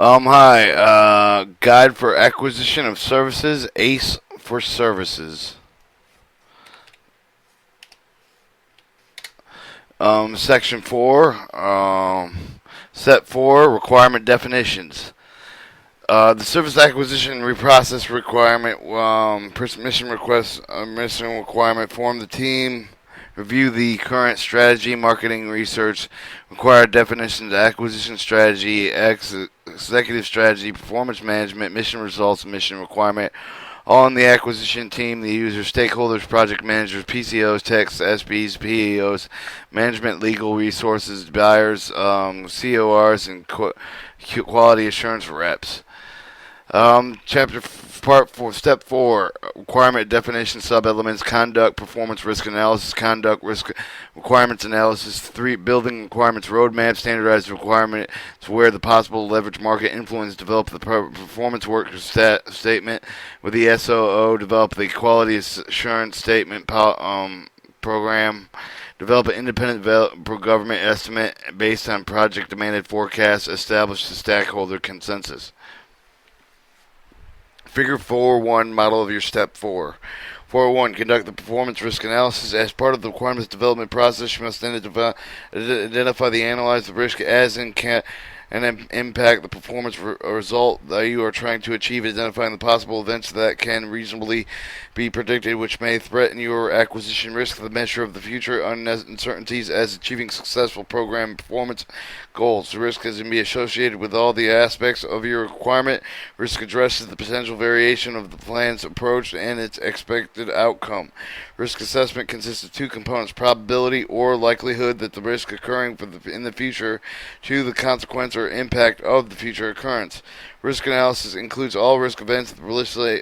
Hi. Guide for acquisition of services. Ace for services. Section 4. Set 4. Requirement definitions. The service acquisition and reprocess requirement, mission request, mission requirement, form the team, review the current strategy, marketing, research, required definitions, acquisition strategy, executive strategy, performance management, mission results, mission requirement. All on the acquisition team, the user, stakeholders, project managers, PCOs, techs, SBs, PEOs, management, legal resources, buyers, CORs, and quality assurance reps. Part 4, Step 4, Requirement Definition Sub-Elements, Conduct, Performance Risk Analysis, Conduct, Risk Requirements Analysis, 3, Building Requirements Roadmap, Standardized Requirements where the possible leverage market influence, develop the Performance Work Statement with the SOO, develop the Quality Assurance Statement program, develop an independent government estimate based on project demanded forecasts, establish the stakeholder consensus. Figure 4.1 model of your step 4. 4.1 Conduct the performance risk analysis. As part of the requirements development process, you must then identify the analyze the risk as in and impact the performance result that you are trying to achieve, identifying the possible events that can reasonably be predicted which may threaten your acquisition risk, the measure of the future uncertainties as achieving successful program performance goals. The risk can be associated with all the aspects of your requirement. Risk addresses the potential variation of the plan's approach and its expected outcome. Risk assessment consists of two components: probability or likelihood that the risk occurring in the future, to the consequence or impact of the future occurrence. Risk analysis includes all risk events with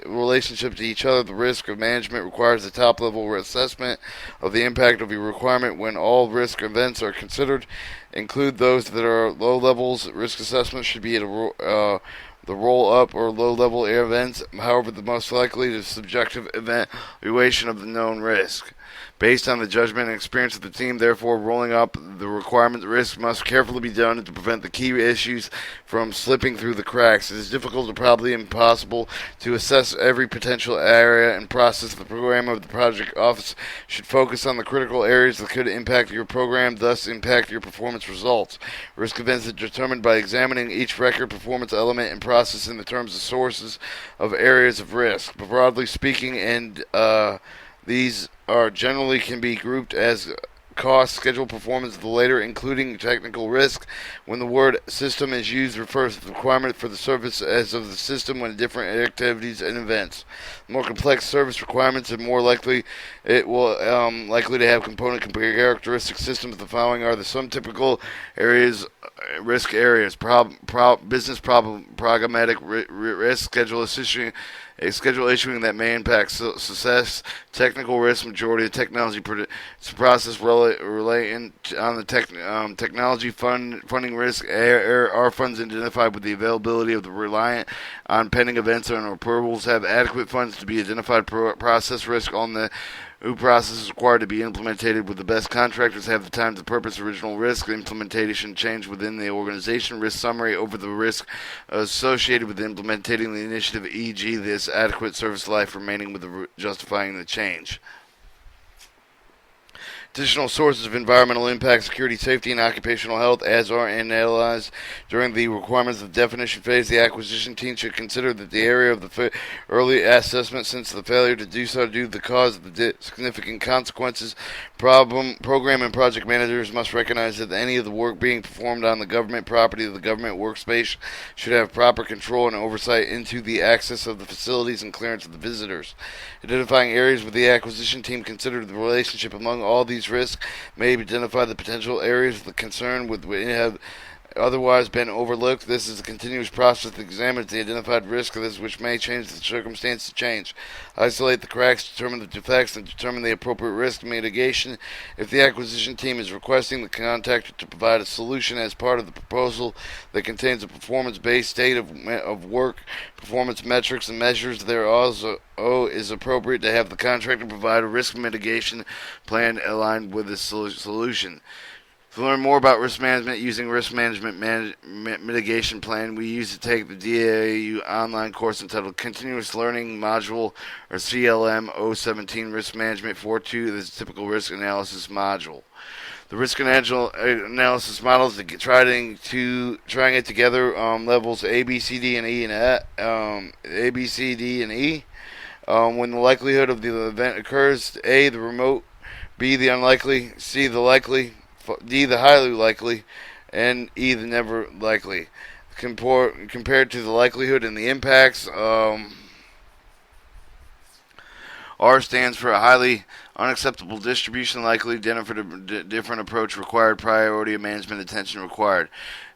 relationship to each other. The risk of management requires a top-level assessment of the impact of your requirement. When all risk events are considered, include those that are low levels. Risk assessment should be at the roll-up or low-level events. However, the most likely is subjective evaluation of the known risk. Based on the judgment and experience of the team, therefore, rolling up the requirement risk must carefully be done to prevent the key issues from slipping through the cracks. It is difficult or probably impossible to assess every potential area and process. The program of the project office should focus on the critical areas that could impact your program, thus impact your performance results. Risk events are determined by examining each record, performance element, and process in the terms of sources of areas of risk. But broadly speaking, these are generally can be grouped as cost, schedule, performance of the later, including technical risk. When the word system is used, refers to the requirement for the service as of the system when different activities and events. More complex service requirements are more likely likely to have component characteristic systems. The following are some typical areas, risk areas: business problem, programmatic risk, schedule issuing that may impact success, technical risk, majority of technology process relating on the technology funding risk. Are funds identified with the availability of the reliant on pending events and approvals? Have adequate funds to be identified? Process risk on the new process is required to be implemented with the best contractors. Have the time to purpose original risk. Implementation change within the organization. Risk summary over the risk associated with implementing the initiative, e.g. this adequate service life remaining with justifying the change. Additional sources of environmental impact, security, safety, and occupational health, as are analyzed during the requirements of the definition phase. The acquisition team should consider that the area of the early assessment, since the failure to do so due to the cause of the significant consequences. Program and project managers must recognize that any of the work being performed on the government property of the government workspace should have proper control and oversight into the access of the facilities and clearance of the visitors. Identifying areas with the acquisition team consider the relationship among all these risks, may identify the potential areas of the concern which have otherwise been overlooked. This is a continuous process that examines the identified risk of this which may change the circumstances change. Isolate the cracks, determine the defects, and determine the appropriate risk mitigation. If the acquisition team is requesting the contractor to provide a solution as part of the proposal that contains a performance-based state of work, performance metrics, and measures, there also is appropriate to have the contractor provide a risk mitigation plan aligned with the solution. To learn more about risk management using risk management mitigation plan, we use to take the DAU online course entitled Continuous Learning Module or CLM 017 Risk Management 4.2. This is a typical risk analysis module. The risk analysis models trying it together levels A, B, C, D, and E, and A, B, C, D, and E. When the likelihood of the event occurs: A, the remote; B, the unlikely; C, the likely; D, the highly likely; and E, the never likely. Compared to the likelihood and the impacts, R stands for a highly unacceptable distribution, likely; different approach required; priority of management attention required.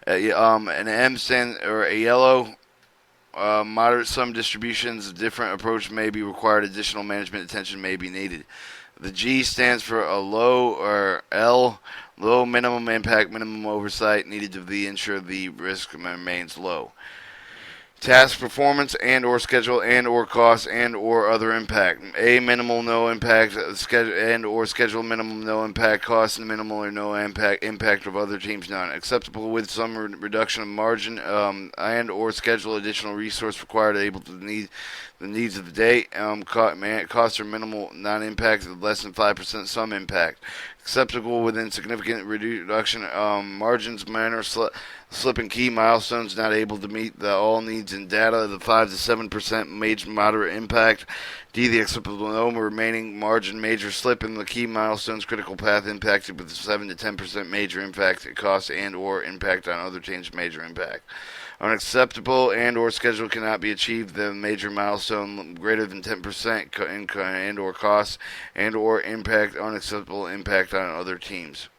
An M stands, or a yellow, moderate sum distributions, a different approach may be required; additional management attention may be needed. The G stands for a low, or L, low minimum impact, minimum oversight needed to be ensure the risk remains low. Task performance and or schedule and or cost and or other impact. A, minimal no impact schedule and or schedule minimum no impact cost and minimal or no impact of other teams none. Acceptable with some reduction of margin and or schedule additional resource required able to meet the needs of the day. Costs are minimal non-impact less than 5% some impact. Acceptable within significant reduction margins, minor slip in key milestones not able to meet all needs and data, the 5 to 7% major moderate impact. D, the acceptable no remaining margin major slip in the key milestones critical path impacted with 7 to 10% major impact cost and or impact on other teams major impact. Unacceptable and or schedule cannot be achieved the major milestone greater than 10% and or cost and or impact unacceptable impact on other teams.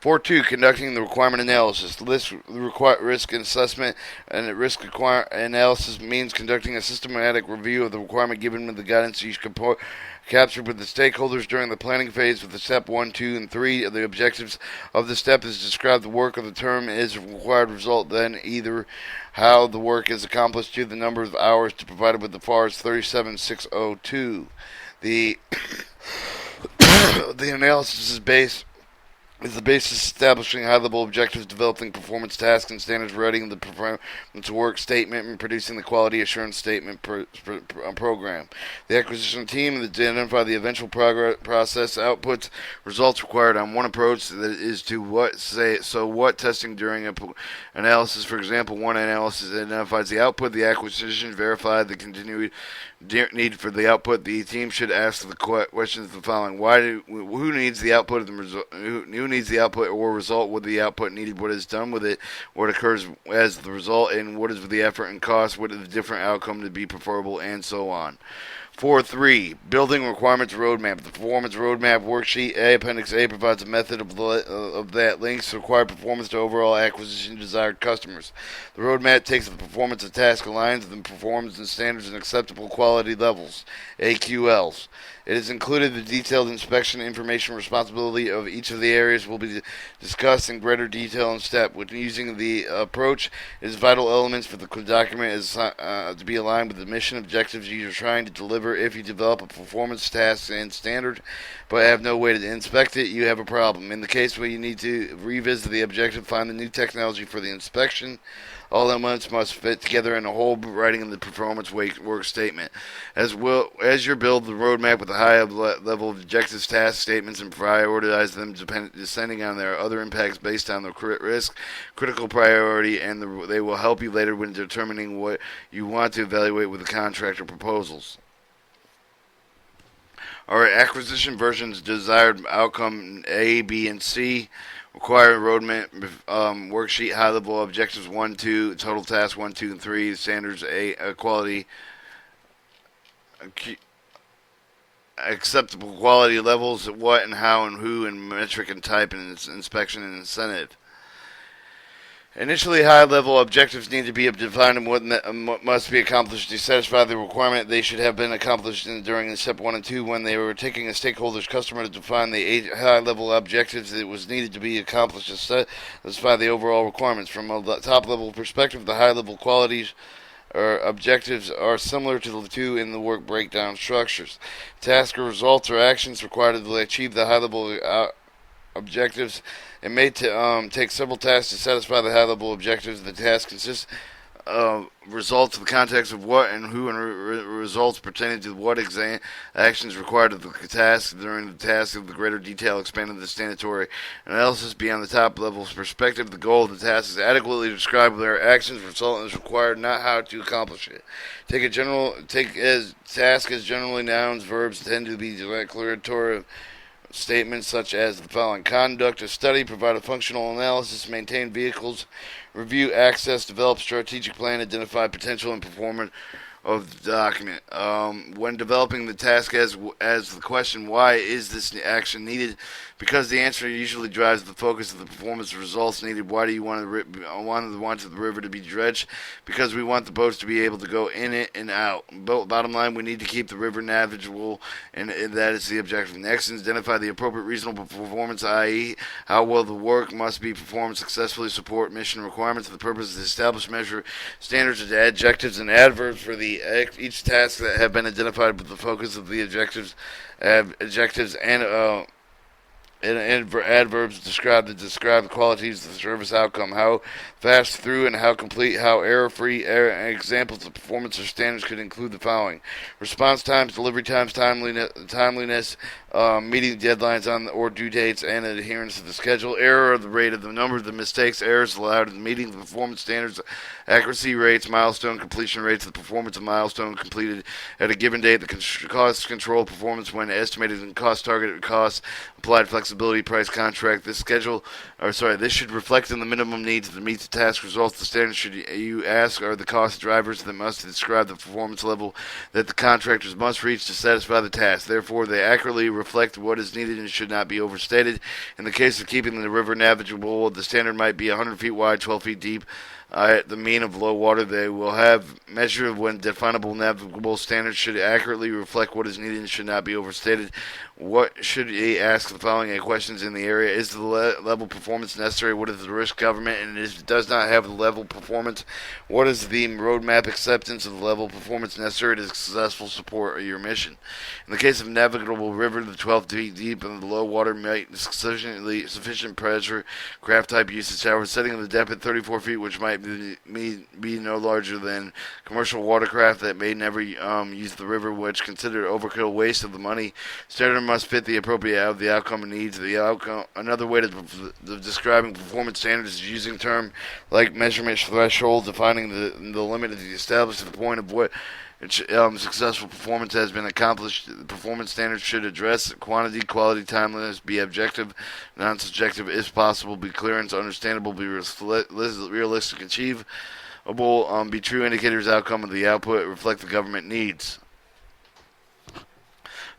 4.2. Conducting the requirement analysis. Risk assessment and risk analysis means conducting a systematic review of the requirement given with the guidance you captured with the stakeholders during the planning phase with the step 1, 2, and 3 of the objectives of the step is described. The work of the term is required result, then either how the work is accomplished to the number of hours to provided with the FARS 37602. The the analysis is the basis establishing high-level objectives, developing performance tasks and standards, writing the performance work statement, and producing the quality assurance statement program. The acquisition team identify the eventual process outputs, results required on one approach that is to what testing during analysis. For example, one analysis identifies the output, the acquisition verified the continued need for the output. The team should ask the questions the following: who needs the output of the result? Who needs the output or result? What the output needed? What is done with it? What occurs as the result? And what is the effort and cost? What is the different outcome to be preferable? And so on. 4.3. Building requirements roadmap. The performance roadmap worksheet Appendix A provides a method of that links required performance to overall acquisition desired customers. The roadmap takes the performance of task aligns with the performance and standards and acceptable quality levels AQLs. It has included the detailed inspection information responsibility of each of the areas will be discussed in greater detail in step. When using the approach, it is vital elements for the document is to be aligned with the mission objectives you are trying to deliver. If you develop a performance task and standard but have no way to inspect it, you have a problem. In the case where you need to revisit the objective, find the new technology for the inspection. All elements must fit together in a whole, writing in the performance work statement. As you build the roadmap with a high level of objectives, tasks, statements, and prioritize them descending on their other impacts based on the risk, critical priority, and they will help you later when determining what you want to evaluate with the contractor proposals. Alright, acquisition versions, desired outcome A, B, and C. Required roadmap worksheet, high level objectives 1, 2, total tasks 1, 2, and 3, standards A, quality, acceptable quality levels, what and how and who, and metric and type, and inspection and incentive. Initially, high-level objectives need to be defined and what must be accomplished to satisfy the requirement. They should have been accomplished during step 1 and 2 when they were taking a stakeholder's customer to define the high-level objectives that was needed to be accomplished to satisfy the overall requirements. From a top-level perspective, the high-level qualities or objectives are similar to the two in the work breakdown structures. Tasks or results or actions required to achieve the high-level objectives. It may take several tasks to satisfy the high-level objectives. The task consists results of the context of what and who, and results pertaining to what actions required of the task during the task of the greater detail expanded the statutory analysis beyond the top level's perspective. The goal of the task is adequately to describe their actions result is required, not how to accomplish it. Take as task as generally nouns. Verbs tend to be declaratory statements such as the following: conduct a study, provide a functional analysis, maintain vehicles, review access, develop strategic plan, identify potential and performance of the document. When developing the task as the question, why is this action needed? Because the answer usually drives the focus of the performance results needed. Why do you want the river to be dredged? Because we want the boats to be able to go in it and out. Bottom line, we need to keep the river navigable, and that is the objective. Next, identify the appropriate reasonable performance, i.e., how well the work must be performed successfully, support mission requirements for the purpose of established measure standards of adjectives and adverbs for each task that have been identified with the focus of the adjectives and adverbs describe the qualities of the service outcome, how fast through and how complete, how error-free. Examples of performance or standards could include the following: response times, delivery times, timeliness, meeting deadlines on or due dates, and adherence to the schedule. Error of the rate of the number of the mistakes, errors allowed in meeting the performance standards, accuracy rates, milestone completion rates, the performance of milestone completed at a given date, the cost control performance when estimated and cost targeted costs, applied flexibility, price contract. This should reflect in the minimum needs to meet the task results. The standards you ask are the cost drivers that must describe the performance level that the contractors must reach to satisfy the task. Therefore, they accurately reflect what is needed and should not be overstated. In the case of keeping the river navigable, the standard might be 100 feet wide, 12 feet deep. At the mean of low water, they will have measure of when definable navigable standards should accurately reflect what is needed and should not be overstated. What should he ask the following questions in the area? Is the level performance necessary? What is the risk government? And if it does not have the level performance, what is the roadmap acceptance of the level performance necessary to successful support of your mission? In the case of navigable river, the 12 feet deep and the low water might sufficient pressure, craft type usage. However, setting the depth at 34 feet, which might be no larger than commercial watercraft that may never use the river, which considered overkill waste of the money. Standard must fit the appropriate of the outcome and needs of the outcome. Another way of describing performance standards is using term like measurement threshold, defining the limit of the established point of what successful performance has been accomplished. The performance standards should address quantity, quality, timeliness, be objective, non-subjective, if possible, be clear and understandable, be realistic, achievable, be true indicators, outcome of the output, reflect the government needs.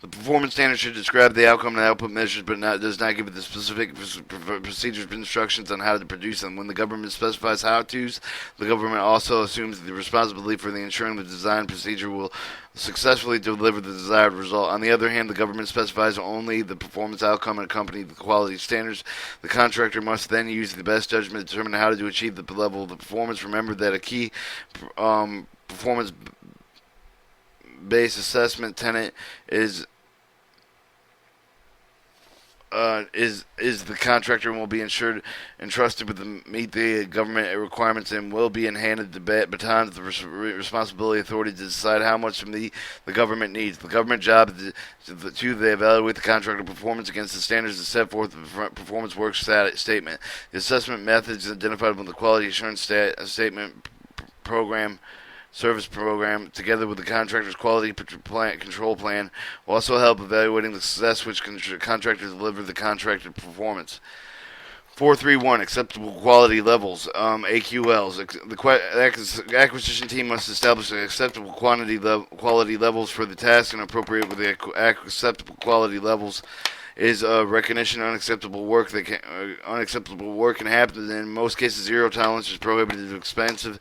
The performance standard should describe the outcome and output measures, but does not give it the specific procedures and instructions on how to produce them. When the government specifies how-tos, the government also assumes the responsibility for the ensuring the design procedure will successfully deliver the desired result. On the other hand, the government specifies only the performance outcome and accompany the quality standards. The contractor must then use the best judgment to determine how to achieve the level of the performance. Remember that a key performance-based assessment tenet is the contractor will be entrusted with meet the government requirements and will be handed the baton of the responsibility authority to decide how much from the government needs. The government job is to evaluate the contractor performance against the standards that set forth the performance work statement. The assessment methods identified with the quality assurance statement service program, together with the contractor's quality control plan, will also help evaluating the success which contractors deliver the contracted performance. 431 acceptable quality levels, AQLs. The acquisition team must establish acceptable quality levels for the task, and appropriate with the acceptable quality levels is recognition unacceptable work can happen. In most cases, zero tolerance is prohibited. Expensive.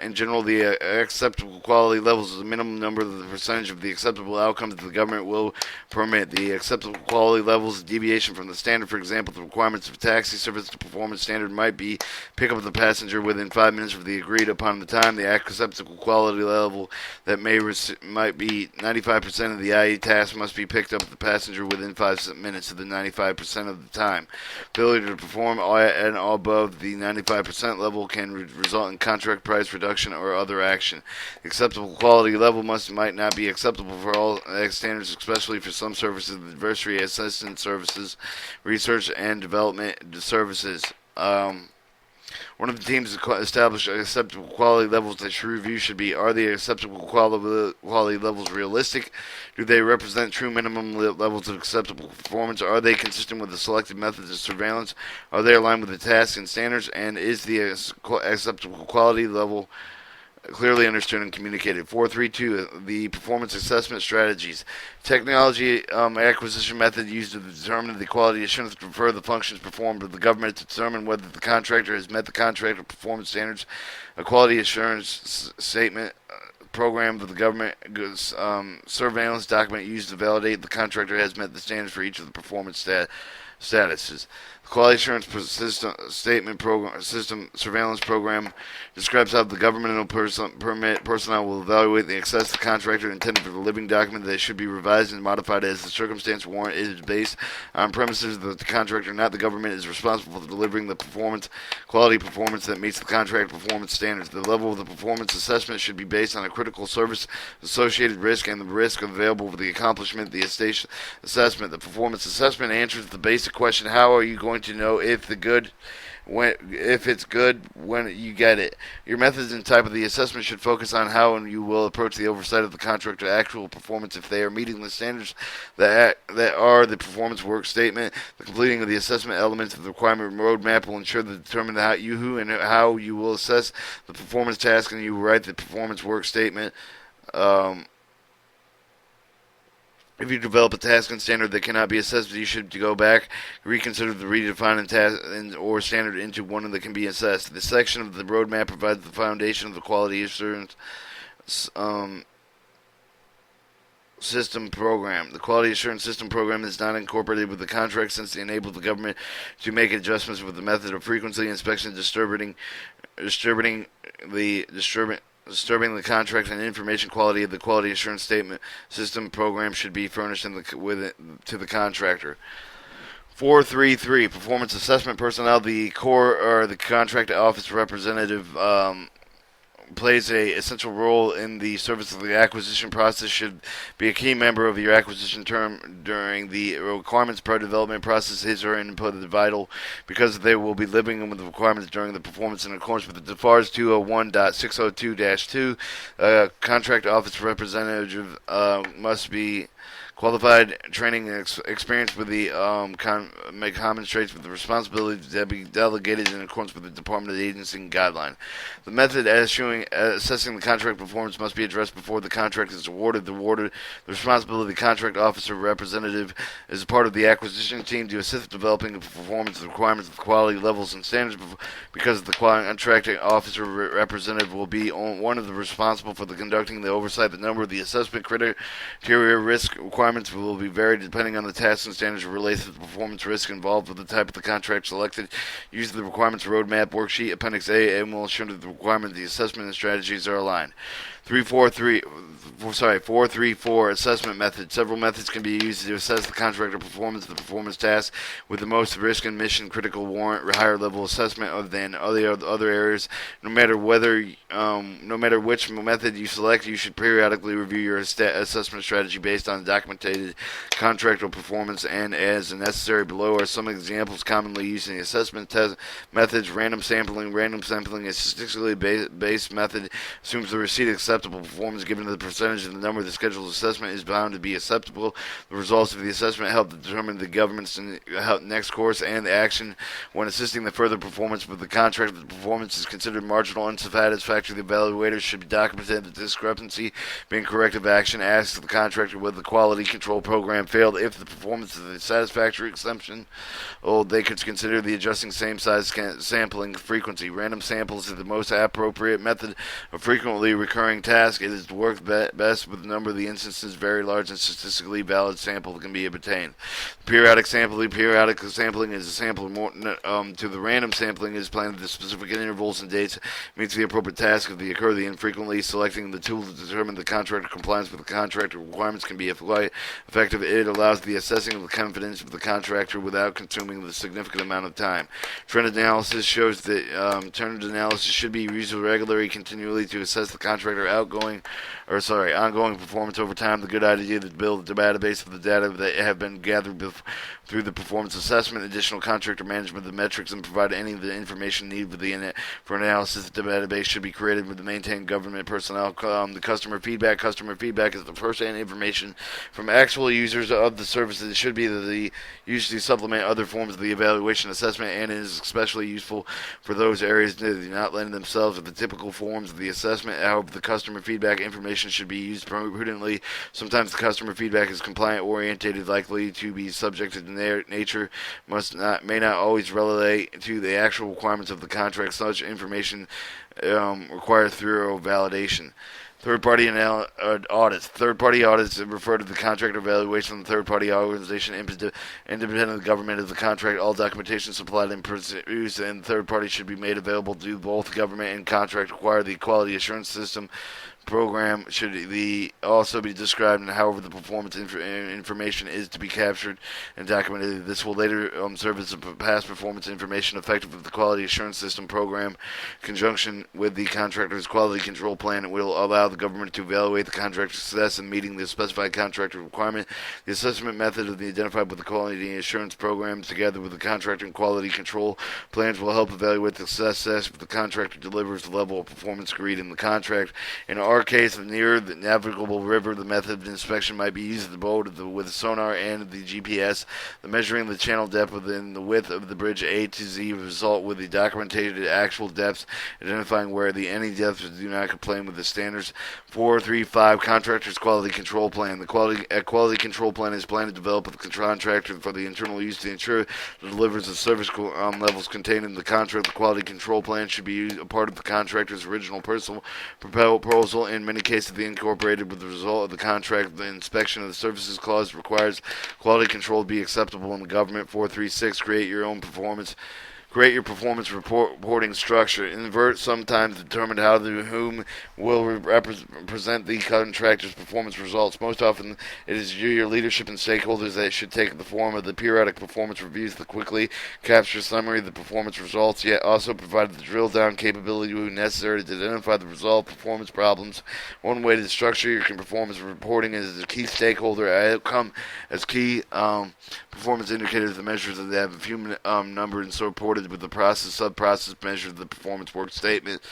In general, the acceptable quality levels is the minimum number of the percentage of the acceptable outcomes that the government will permit. The acceptable quality levels is deviation from the standard. For example, the requirements of taxi service to performance standard might be pick up the passenger within 5 minutes of the agreed upon the time. The acceptable quality level that might be 95% of the IE task must be picked up the passenger within 5 minutes of the 95% of the time. Failure to perform at and above the 95% level can result in contract price reduction or other action. The acceptable quality level might not be acceptable for all standards, especially for some services, diversity assistance services, research and development services. One of the teams established acceptable quality levels that should review should be: are the acceptable quality levels realistic? Do they represent true minimum levels of acceptable performance? Are they consistent with the selected methods of surveillance? Are they aligned with the tasks and standards? And is the acceptable quality level clearly understood and communicated? 432, the performance assessment strategies. Technology acquisition method used to determine the quality assurance to refer the functions performed by the government to determine whether the contractor has met the contractor performance standards. A quality assurance statement program of the government surveillance document used to validate the contractor has met the standards for each of the performance statuses. Quality assurance system surveillance program describes how the governmental personnel will evaluate the access to the contractor intended for the living document. That should be revised and modified as the circumstance warrant. It is based on premises that the contractor, not the government, is responsible for delivering the quality performance that meets the contract performance standards. The level of the performance assessment should be based on a critical service associated risk and the risk available for the accomplishment of the assessment. The performance assessment answers the basic question: how are you going to know if it's good when you get it? Your methods and type of the assessment should focus on how and you will approach the oversight of the contractor's actual performance if they are meeting the standards that are the performance work statement. The completing of the assessment elements of the requirement roadmap will ensure to determine how you will assess the performance task, and you will write the performance work statement. If you develop a task and standard that cannot be assessed, you should go back, reconsider the redefining task or standard into one that can be assessed. This section of the roadmap provides the foundation of the quality assurance system program. The quality assurance system program is not incorporated with the contract since it enables the government to make adjustments with the method of frequency inspection, disturbing the contract and information quality of the quality assurance statement system program should be furnished to the contractor. 433, performance assessment personnel. The core or the contract office representative plays a essential role in the service of the acquisition process, should be a key member of your acquisition term during the requirements part development process. His or her input is vital because they will be living with the requirements during the performance in accordance with the FARS 201.602-2. Contract office representative must be qualified, training, and experience with the common traits with the responsibility to be delegated in accordance with the Department of the Agency guideline. The method assessing the contract performance must be addressed before the contract is awarded. The responsibility of the contract officer representative is a part of the acquisition team to assist developing the performance requirements of the quality levels and standards, because the contracting officer representative will be one of the responsible for the conducting the oversight. The number of the assessment criteria risk requirements will be varied depending on the tasks and standards related to the performance risk involved with the type of the contract selected. Use of the requirements roadmap worksheet Appendix A and will ensure that the requirement, the assessment, and strategies are aligned. 434 assessment method. Several methods can be used to assess the contractor performance of the performance task, with the most risk and mission critical warrant higher level assessment than other areas. No matter which method you select, you should periodically review your assessment strategy based on documented contractual performance, and as necessary below are some examples commonly used in the assessment test methods. Random sampling. Random sampling is a statistically based method, assumes the receipt of acceptable performance given the percentage of the number of the scheduled assessment is bound to be acceptable. The results of the assessment help to determine the government's next course and action when assisting the further performance of the contract. If the performance is considered marginal and unsatisfactory, the evaluator should document the discrepancy, being corrective action. Ask the contractor whether the quality control program failed. If the performance is a satisfactory exemption, they could consider the adjusting same size sampling frequency. Random samples is the most appropriate method of frequently recurring task. It is to work best with the number of the instances very large and statistically valid sample that can be obtained. Periodic sampling. Periodic sampling is a sample more to the random sampling is planned at the specific intervals and dates meets the appropriate task of the occur. The infrequently selecting the tool to determine the contractor compliance with the contractor requirements can be applied effective. It allows the assessing of the confidence of the contractor without consuming the significant amount of time. Trend analysis shows that trend analysis should be used regularly, continually to assess the contractor ongoing performance over time. The good idea to build a database of the data that have been gathered through the performance assessment, additional contractor management of the metrics, and provide any of the information needed for analysis. The database should be created with the maintained government personnel. The customer feedback. Customer feedback is the first-hand information from actual users of the services. It should be used to supplement other forms of the evaluation assessment, and is especially useful for those areas that do not lend themselves to the typical forms of the assessment. However, the customer feedback information should be used prudently. Sometimes the customer feedback is compliant-oriented, likely to be subject to their nature, may not always relate to the actual requirements of the contract. Such information requires thorough validation. Third-party audits. Third-party audits refer to the contract evaluation of the third-party organization independent of the government of the contract. All documentation supplied and produced and third parties should be made available to both government and contract. Require the quality assurance system program should also be described, and however the performance information is to be captured and documented. This will later serve as a past performance information effective with the quality assurance system program. In conjunction with the contractor's quality control plan, it will allow the government to evaluate the contractor's success in meeting the specified contractor requirement. The assessment method of the identified with the quality assurance program, together with the contractor and quality control plans, will help evaluate the success if the contractor delivers the level of performance agreed in the contract. In our case, near the navigable river, the method of inspection might be used at the boat with sonar and the GPS. The measuring the channel depth within the width of the bridge A to Z result with the documented actual depths, identifying where any depths do not comply with the standards. 435 Contractor's Quality Control Plan. The quality control plan is planned to develop with the contractor for the internal use to ensure the delivers of service levels contained in the contract. The quality control plan should be a part of the contractor's original proposal. In many cases, the incorporated with the result of the contract. The inspection of the services clause requires quality control to be acceptable in the government. 436 Create your performance reporting structure. Invert sometimes determine whom will represent the contractor's performance results. Most often, it is your leadership and stakeholders that should take the form of the periodic performance reviews to quickly capture summary of the performance results, yet also provide the drill-down capability necessary to identify the resolved performance problems. One way to structure your performance reporting is the key stakeholder outcome as key performance indicators. The measures that have a few number and so reported with the process, sub-process measure of the performance work statement.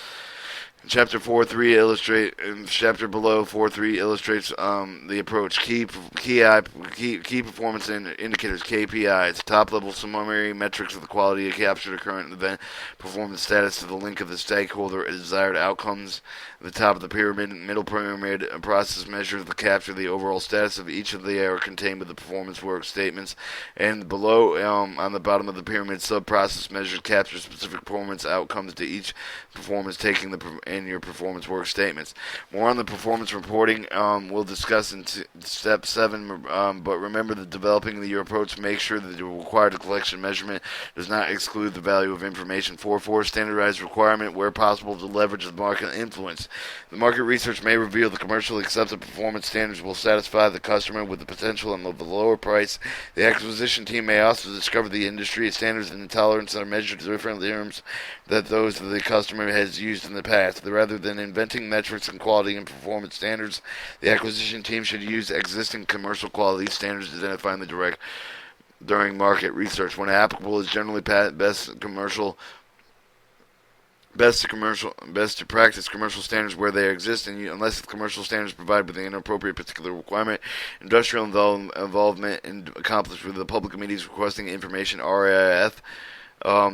Chapter 4.3 chapter below 4.3 illustrates the approach. Key performance indicators, KPIs, top-level summary metrics of the quality of captured current event performance status to the link of the stakeholder desired outcomes. At the top of the pyramid, middle pyramid, a process measures the capture the overall status of each of the are contained with the performance work statements, and below on the bottom of the pyramid, sub-process measures capture specific performance outcomes to each performance taking in your performance work statements. More on the performance reporting we'll discuss in step 7, but remember that developing your approach, make sure that the required collection measurement does not exclude the value of information. 4.4 Standardized requirement where possible to leverage the market influence. The market research may reveal the commercially accepted performance standards will satisfy the customer with the potential and the lower price. The acquisition team may also discover the industry standards and tolerance are measured in different terms that those that the customer has used in the past. Rather than inventing metrics and quality and performance standards, the acquisition team should use existing commercial quality standards identifying the direct during market research. When applicable, is generally best to practice commercial standards where they exist, and unless the commercial standards provide with an inappropriate particular requirement. Industrial involvement and accomplished with the public meetings requesting information, RIF,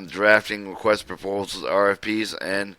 drafting request proposals, RFPs, and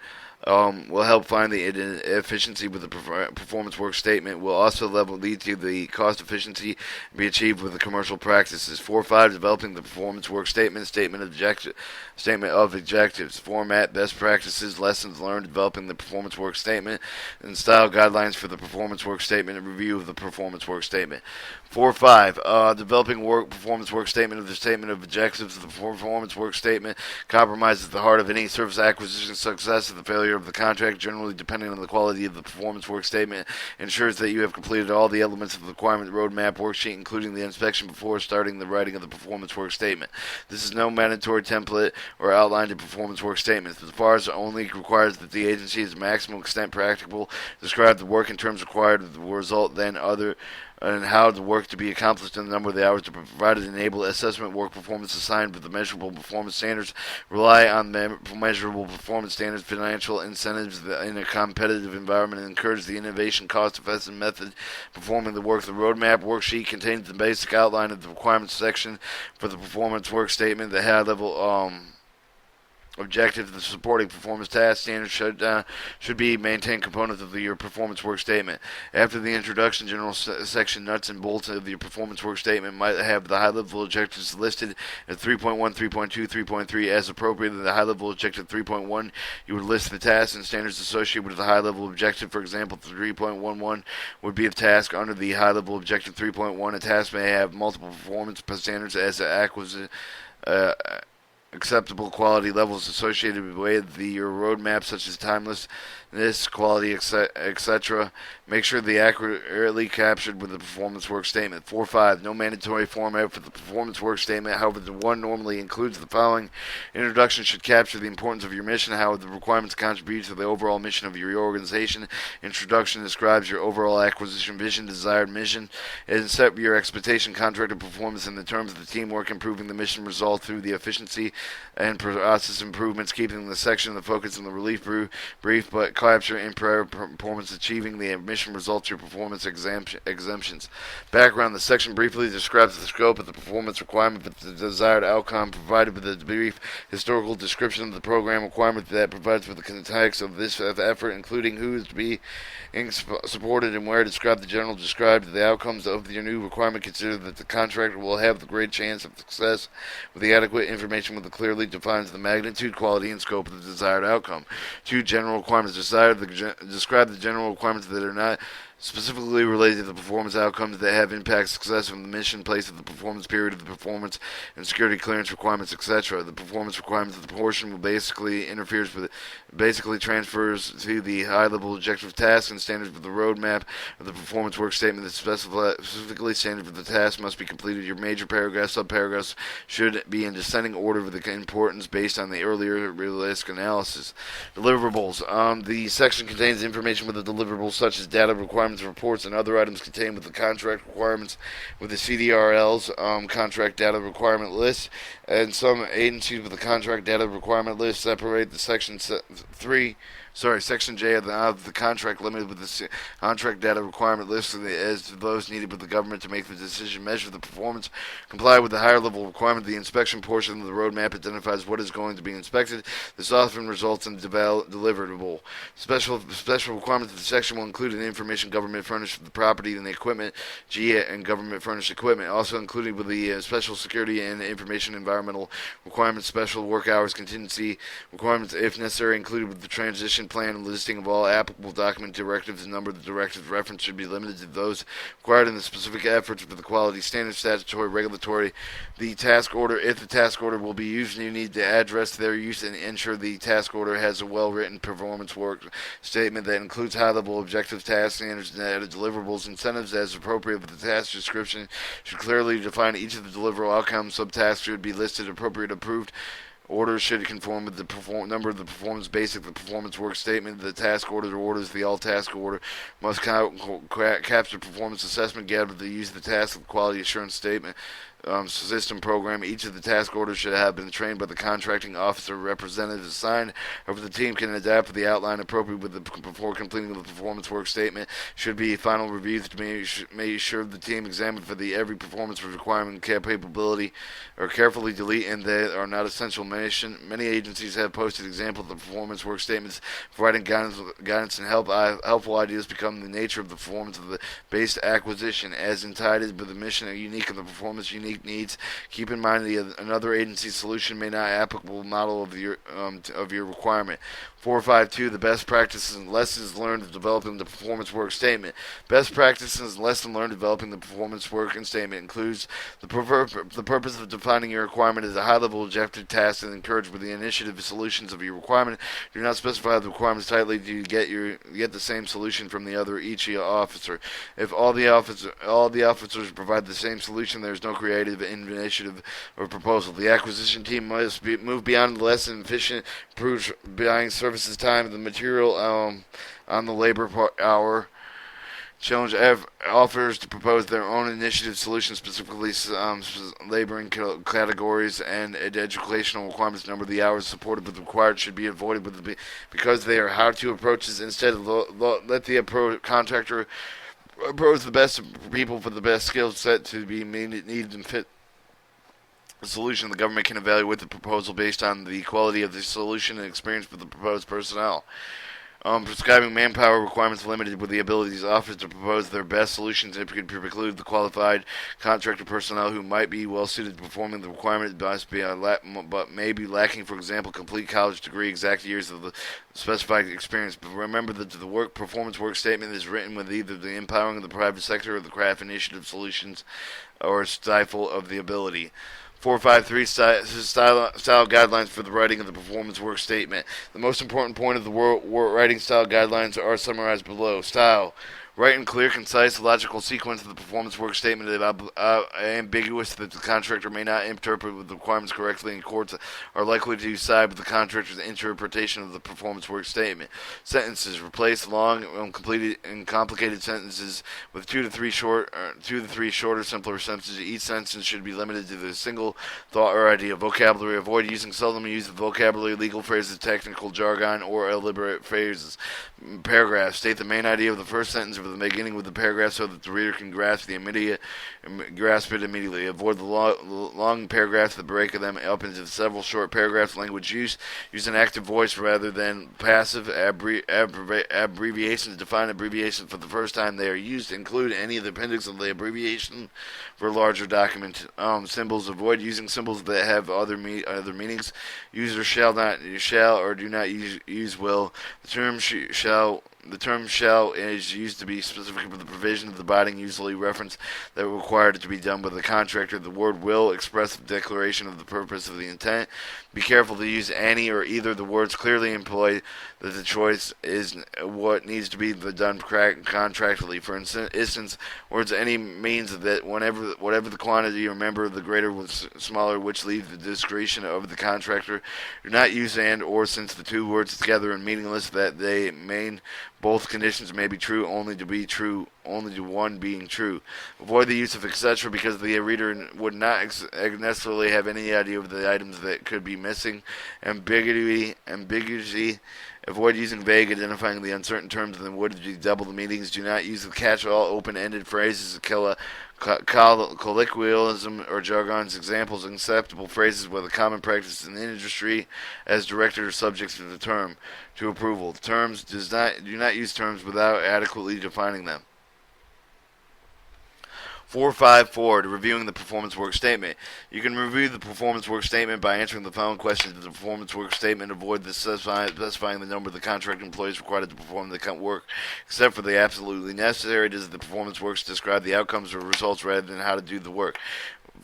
will help find the efficiency with the performance work statement. Will also lead to the cost efficiency be achieved with the commercial practices. 4.5 Developing the performance work statement, statement of objectives, format, best practices, lessons learned, developing the performance work statement, and style guidelines for the performance work statement and review of the performance work statement. 4.5 Developing performance work statement of the statement of objectives of the performance work statement compromises the heart of any service acquisition success. If the failure failure of the contract, generally depending on the quality of the performance work statement, ensures that you have completed all the elements of the requirement roadmap worksheet, including the inspection, before starting the writing of the performance work statement. This is no mandatory template or outline to performance work statements. The FARS only requires that the agency, to the maximum extent practicable, describe the work in terms required of the result, then other and how the work to be accomplished and the number of the hours to provide and enable assessment work performance assigned with the measurable performance standards, rely on measurable performance standards, financial incentives in a competitive environment, and encourage the innovation, cost-effective method performing the work. The roadmap worksheet contains the basic outline of the requirements section for the performance work statement, the high-level objective, the supporting performance task standards should be maintained components of your performance work statement. After the introduction, general section nuts and bolts of your performance work statement might have the high-level objectives listed at 3.1, 3.2, 3.3 as appropriate. In the high-level objective 3.1, you would list the tasks and standards associated with the high-level objective. For example, 3.11 would be a task under the high-level objective 3.1. A task may have multiple performance standards as acceptable quality levels associated with your roadmap, such as timelessness, quality, etc. Make sure they accurately captured with the performance work statement. 4.5. No mandatory format for the performance work statement. However, the one normally includes the following. Introduction should capture the importance of your mission, how the requirements contribute to the overall mission of your organization. Introduction describes your overall acquisition vision, desired mission, and set your expectation, contractor performance in the terms of the teamwork, improving the mission result through the efficiency and process improvements, keeping the section of the focus on the relief brief, but capture in prior performance, achieving the mission results, your performance exemptions. Background. The section briefly describes the scope of the performance requirement with the desired outcome, provided with a brief historical description of the program requirement that provides for the context of this effort, including who is to be supported and where. Describe the outcomes of your new requirement. Consider that the contractor will have the great chance of success with the adequate information with the clearly defines the magnitude, quality, and scope of the desired outcome. 2. General requirements. Describe the general requirements that are not specifically related to the performance outcomes that have impact success from the mission, place of the performance, period of the performance, and security clearance requirements, etc. The performance requirements of the portion will basically transfers to the high-level objective tasks and standards for the roadmap of the performance work statement that specifically standard for the task must be completed. Your major paragraphs, subparagraphs should be in descending order with the importance based on the earlier realistic analysis. Deliverables. The section contains information with the deliverables such as data requirements, reports, and other items contained with the contract requirements with the CDRL's contract data requirement list, and some agencies with the contract data requirement list separate the Section J of the contract limited with the contract data requirement list as those needed with the government to make the decision, measure the performance, comply with the higher level requirement. The inspection portion of the roadmap identifies what is going to be inspected. This often results in deliverable. Special requirements of the section will include an information government furnished the property and the equipment, and government furnished equipment, also included with the special security and information environmental requirements, special work hours, contingency requirements if necessary, included with the transition plan and listing of all applicable document directives. The number of the directives referenced should be limited to those required in the specific efforts for the quality standards, statutory, regulatory. The task order, if the task order will be used, you need to address their use and ensure the task order has a well-written performance work statement that includes high-level objective task standards and deliverables, incentives as appropriate, but the task description should clearly define each of the deliverable outcomes. Subtasks should be listed, appropriate, approved. Orders should conform with the number of the performance basic, the performance work statement. The task order or orders, the all task order must capture performance assessment gather the use of the task of quality assurance statement system program. Each of the task orders should have been trained by the contracting officer representatives assigned. However, the team can adapt the outline appropriate before completing the performance work statement. Should be final reviews to make sure the team examined for every performance requirement capability or carefully delete and that are not essential. Many agencies have posted examples of the performance work statements, providing guidance and helpful ideas become the nature of the performance of the base acquisition as entitled, but the mission are unique and the performance unique unique needs. Keep in mind another agency's solution may not be applicable model of your requirement. 452, the best practices and lessons learned of developing the performance work statement. Best practices and lessons learned developing the performance work statement includes the purpose of defining your requirement as a high-level objective task and encourage with the initiative solutions of your requirement. Do not specify the requirements tightly to get the same solution from the other each officer. If all the officers provide the same solution, there is no creative initiative or proposal. The acquisition team must move beyond less than efficient, improves buying services time, the material on the labor hour. Challenge offers to propose their own initiative solutions, specifically laboring categories and educational requirements. Number of the hours supported with required should be avoided because they are how-to approaches. Instead, let the contractor approach the best people for the best skill set to be needed and fit the solution. The government can evaluate the proposal based on the quality of the solution and experience with the proposed personnel. Prescribing manpower requirements limited with the abilities offered to propose their best solutions. It could preclude the qualified contractor personnel who might be well suited to performing the requirement but may be lacking, for example, complete college degree, exact years of the specified experience. But remember that the performance work statement is written with either the empowering of the private sector or the craft initiative solutions or stifle of the ability. 453 style guidelines for the writing of the performance work statement. The most important point of the writing style guidelines are summarized below. Style. Write in clear, concise, logical sequence of the performance work statement is ambiguous that the contractor may not interpret the requirements correctly, and courts are likely to side with the contractor's interpretation of the performance work statement. Sentences. Replace long, completed, and complicated sentences with two to three shorter, simpler sentences. Each sentence should be limited to the single thought or idea. Vocabulary. Avoid using seldom used vocabulary, legal phrases, technical jargon, or elaborate phrases. Paragraph. State the main idea of the first sentence of the beginning with the paragraph so that the reader can grasp it immediately. Avoid the long paragraphs that break them up into several short paragraphs. Language use. Use an active voice rather than passive. Abbreviations. Define abbreviations for the first time they are used. Include any of the appendix of the abbreviation for larger document. Symbols. Avoid using symbols that have other meanings. User shall or do not use will. The term shall is used to be specific for the provision of the binding, usually reference that required it to be done by the contractor. The word will express the declaration of the purpose of the intent. Be careful to use any or either the words clearly imply that the choice is what needs to be done contractually. For instance, words any means that whatever the quantity, remember the greater was smaller, which leaves the discretion of the contractor. Do not use and or since the two words together are meaningless that they mean both conditions may be true, only to one being true. Avoid the use of etc. because the reader would not necessarily have any idea of the items that could be missing. Ambiguity. Avoid using vague, identifying the uncertain terms that would double the meanings. Do not use the catch-all, open-ended phrases, colloquialism or jargons. Examples: acceptable phrases with a common practice in the industry as directed or subject to the term to approval. Terms do not use terms without adequately defining them. 454, to reviewing the performance work statement. You can review the performance work statement by answering the following questions. The performance work statement avoid specifying the number of the contract employees required to perform the work, except for the absolutely necessary. Does the performance works describe the outcomes or results rather than how to do the work?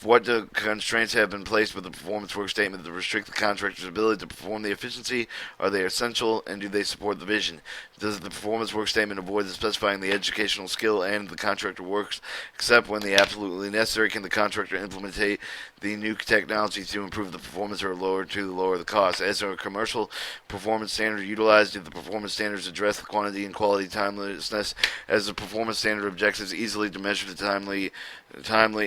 What constraints have been placed with the performance work statement that restrict the contractor's ability to perform the efficiency? Are they essential, and do they support the vision? Does the performance work statement avoid specifying the educational skill and the contractor works, except when the absolutely necessary? Can the contractor implement the new technology to improve the performance or lower the cost? As a commercial performance standard utilized, do the performance standards address the quantity and quality timelessness as the performance standard objectives easily to measure the timely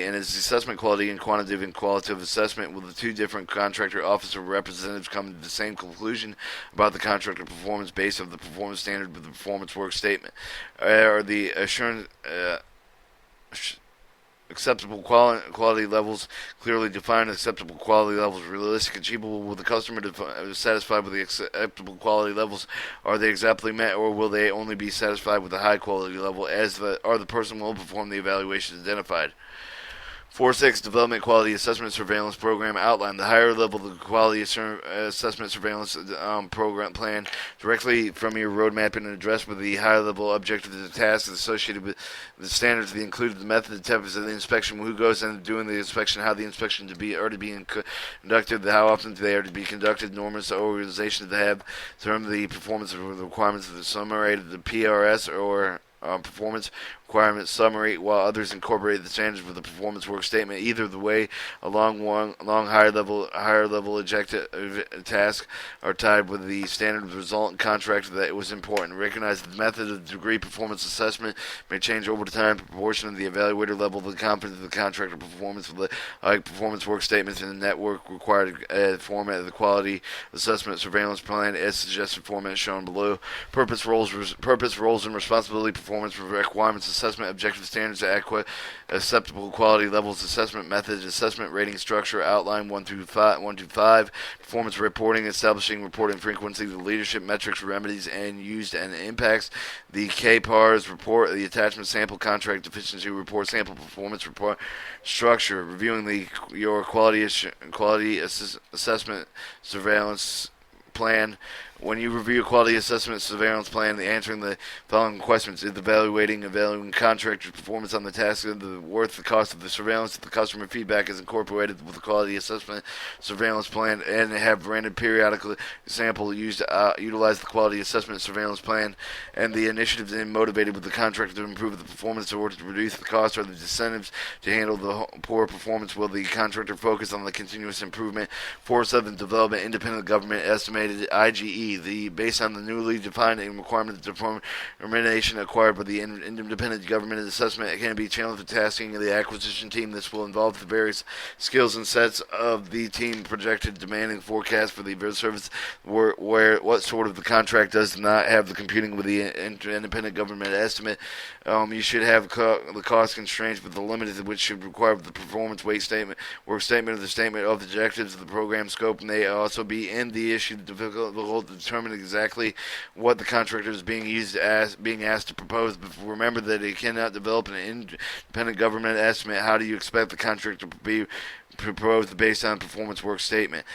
and its assessment quality and quantitative and qualitative assessment? Will the two different contractor officer representatives come to the same conclusion about the contractor performance based on the performance standard with the performance work statement? Are the assurance acceptable quality levels clearly defined? Acceptable quality levels realistic, achievable? Will the customer satisfied with the acceptable quality levels? Are they exactly met, or will they only be satisfied with the high quality level? Are the person will perform the evaluations identified? 4.6 Development Quality Assessment Surveillance Program outline the higher level of quality assessment surveillance program plan directly from your roadmap and addressed with the high level objective of the tasks associated with the standards that include the method, the temperature of the inspection, who goes in doing the inspection, how the inspection are to be conducted, how often they are to be conducted, norms to organizations that have determined the performance of the requirements of the summary, the PRS or performance requirement summary, while others incorporate the standards with the performance work statement. Either the way, along higher level objective task are tied with the standard of the resultant contract that it was important. Recognize that the method of degree performance assessment may change over time in proportion to the evaluator level of the confidence of the contractor performance with the performance work statements in the network required format of the quality assessment surveillance plan as suggested format shown below. Purpose, roles, and responsibility, performance requirements, assessment objective standards, adequate acceptable quality levels, assessment methods, assessment rating structure, outline 1 through 5, performance reporting, establishing reporting frequency, the leadership metrics, remedies, and used and impacts, the KPARS report, the attachment sample contract deficiency report, sample performance report structure, reviewing your quality assessment surveillance plan. When you review a quality assessment surveillance plan, answering the following questions: is evaluating contractor's performance on the task worth the cost of the surveillance? If the customer feedback is incorporated with the quality assessment surveillance plan, and have random periodic sample used to utilize the quality assessment surveillance plan, and the initiatives motivated with the contractor to improve the performance or to reduce the cost or the incentives to handle the poor performance, will the contractor focus on the continuous improvement? 4.7 Development independent government estimated IGE. Based on the newly defined requirement, the determination acquired by the independent government assessment, it can be challenged with tasking of the acquisition team. This will involve the various skills and sets of the team projected demanding forecast for the service where what sort of the contract does not have the computing with the independent government estimate. You should have the cost constraints, but the limit which should require the performance work statement of the statement of the objectives of the program scope, and they also be in the issue difficult to determine exactly what the contractor is being asked to propose. But remember that it cannot develop an independent government estimate. How do you expect the contractor to be proposed based on performance work statement?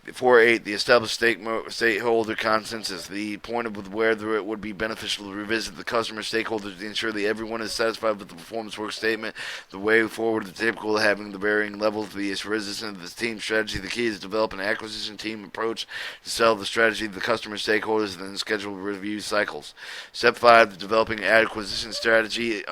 4.8 The established stakeholder consensus. The point of whether it would be beneficial to revisit the customer stakeholders to ensure that everyone is satisfied with the performance work statement. The way forward is typical having the varying levels of the resistance of the team strategy. The key is to develop an acquisition team approach to sell the strategy to the customer stakeholders and then schedule review cycles. Step 5 Developing acquisition strategy.